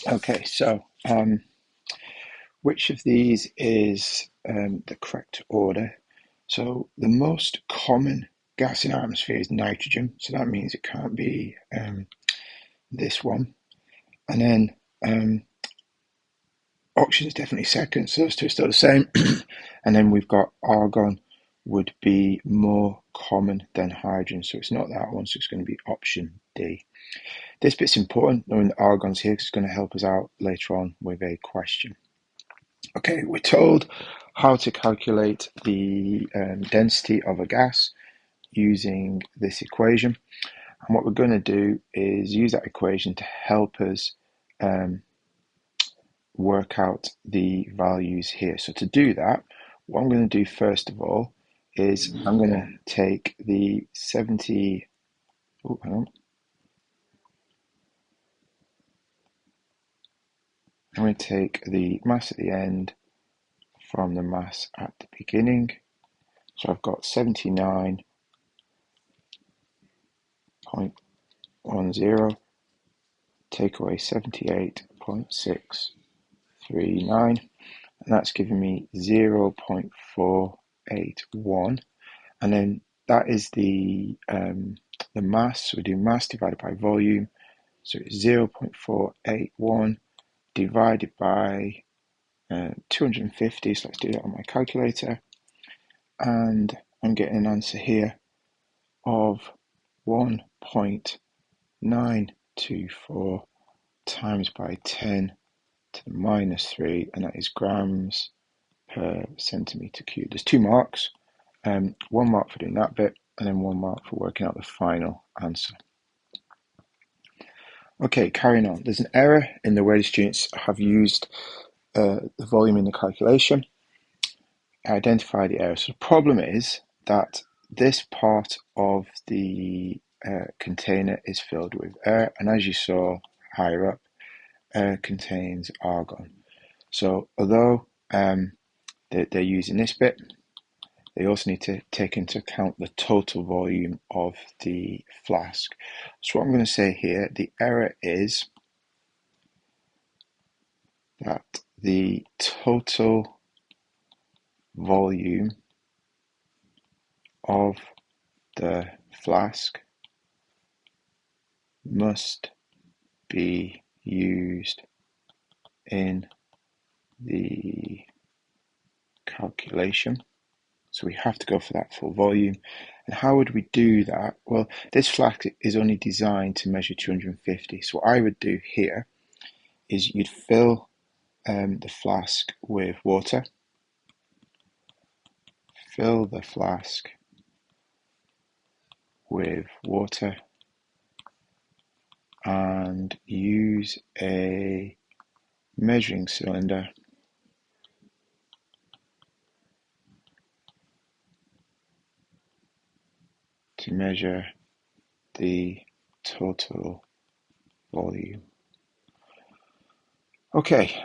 Okay, so which of these is the correct order? So the most common gas in our atmosphere is nitrogen, so that means it can't be this one. And then oxygen is definitely second, so those two are still the same. And then we've got argon would be more common than hydrogen, so it's not that one, so it's going to be option D. This bit's important, knowing that argon's here, because it's going to help us out later on with a question. Okay, we're told how to calculate the density of a gas using this equation. And what we're going to do is use that equation to help us work out the values here. So to do that, what I'm going to do first of all is I'm going to take the 70, oh, hang on. I'm going to take the mass at the end from the mass at the beginning. So I've got 79.10, take away 78.639, and that's giving me 0.481. And then that is the mass. So we do mass divided by volume. So it's 0.481 divided by 250. So let's do that on my calculator. And I'm getting an answer here of 1.924 times by 10 to the minus 3, and that is grams per centimetre cubed. There's 2 marks, 1 mark for doing that bit, and then 1 mark for working out the final answer. Okay, carrying on. There's an error in the way the students have used the volume in the calculation. Identify the error. So the problem is that this part of the container is filled with air, and as you saw higher up, air contains argon. So although they're using this bit, they also need to take into account the total volume of the flask. So what I'm going to say here, the error is that the total volume of the flask must be used in the calculation. So we have to go for that full volume. And how would we do that? Well, this flask is only designed to measure 250. So what I would do here is you'd fill the flask with water. Fill the flask with water and use a measuring cylinder to measure the total volume. Okay,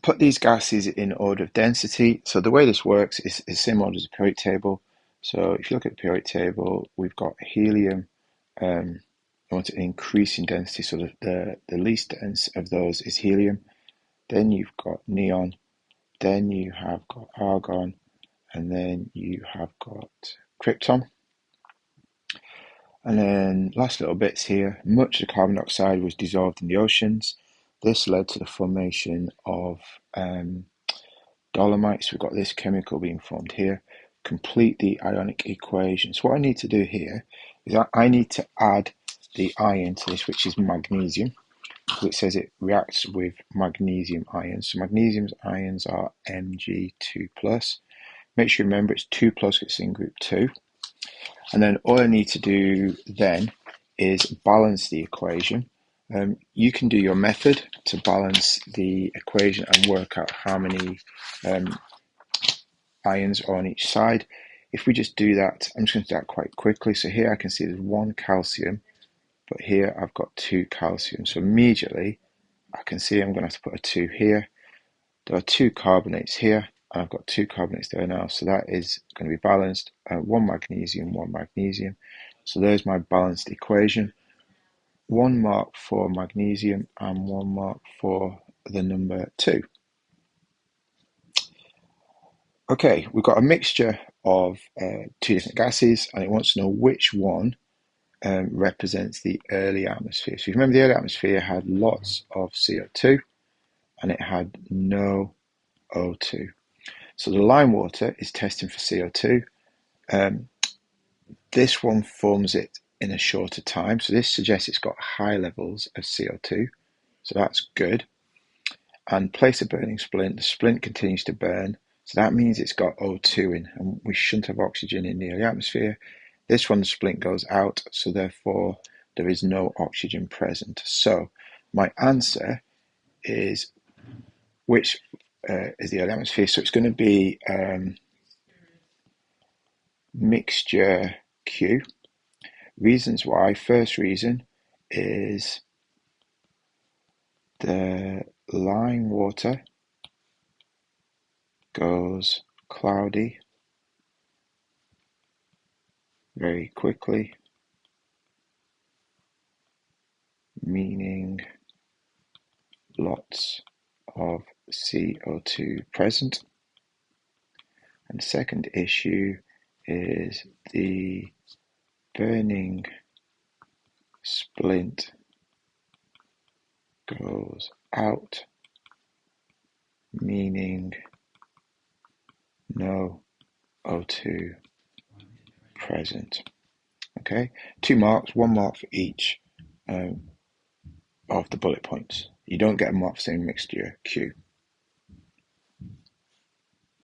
put these gases in order of density. So the way this works is the same order as the periodic table. So if you look at the periodic table, we've got helium. I want to increase in density, so the least dense of those is helium. Then you've got neon. Then you have got argon, and then you have got krypton. And then last little bits here, much of the carbon dioxide was dissolved in the oceans. This led to the formation of dolomites. We've got this chemical being formed here. Complete the ionic equation. So what I need to do here is I need to add the ion to this, which is magnesium. So it says it reacts with magnesium ions. So magnesium ions are Mg2+. Make sure you remember it's 2+, it's in group 2. And then all I need to do then is balance the equation. You can do your method to balance the equation and work out how many ions are on each side. If we just do that, I'm just going to do that quite quickly. So here I can see there's 1 calcium, but here I've got 2 calcium. So immediately I can see I'm going to have to put a 2 here. There are 2 carbonates here, and I've got 2 carbonates there now. So that is going to be balanced. 1 magnesium, 1 magnesium. So there's my balanced equation. 1 mark for magnesium and 1 mark for the number 2. Okay, we've got a mixture of 2 different gases, and it wants to know which one represents the early atmosphere. So you remember the early atmosphere had lots of CO2 and it had no O2. So the lime water is testing for CO2. This one forms it in a shorter time. So this suggests it's got high levels of CO2. So that's good. And place a burning splint. The splint continues to burn. So that means it's got O2 in, and we shouldn't have oxygen in the early atmosphere. This one, the splint goes out, so therefore there is no oxygen present. So my answer is which is the early atmosphere. So it's going to be mixture Q. Reasons why. First reason is the lime water goes cloudy very quickly, meaning lots of CO2 present. And the second issue is the burning splint goes out, meaning no O2 present. Okay, 2 marks, 1 mark for each of the bullet points. You don't get a mark for saying mixture Q.